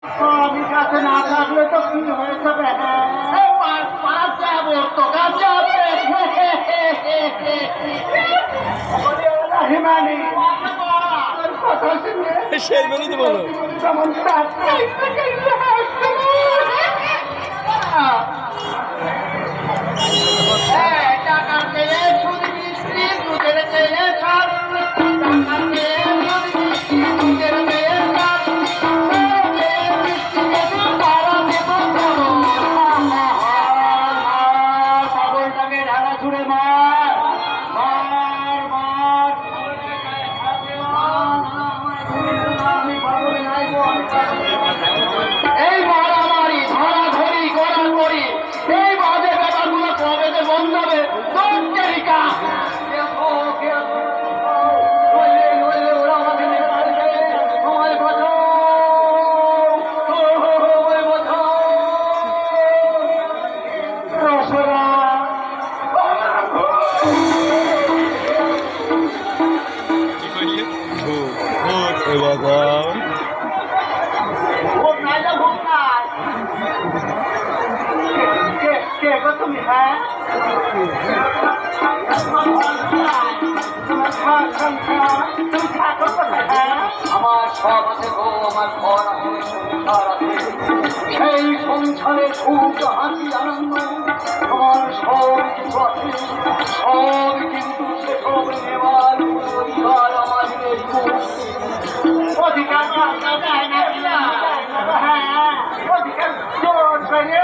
আমি কাছে না থাকলে তো কি হয়ে যাবে? যাবো তো কাছে আছে হিমানি কথা শুনে শেরমানি তো বলো। যেমন টাকা পেয়ে সুদ মিস্ত্রি দুধের পেয়ে সার টাকা পেয়ে সুদ মিস্ত্রি দুধের পেয়ে সার পাগলটাকে ঢালা ছুড়ে মার মার মার এই মারামারি ধরাধরি গড়াগড়ি এই বাজে ব্যাপারগুলো কবে যে বন্ধ হবে? ওরা আমাকে মেরে ফেলবে। আমায় বাঁচাও, আমায় বাঁচাও। রসরা ভোট নাই তো ভোট নাই। কে গো তুমি? হ্যাঁ তুমি থাকো কোথায়? হ্যাঁ আমার সব আছে গো, আমার ঘর আছে, সংসার আছে। সেই সংসারে সুখ হাসি আনন্দ আমার সব কিছু আছে, সব কিন্তু সেসব নেওয়ার অধিকার আমার নেই গো। অধিকার দেয় না? হ্যাঁ অধিকার জোর করে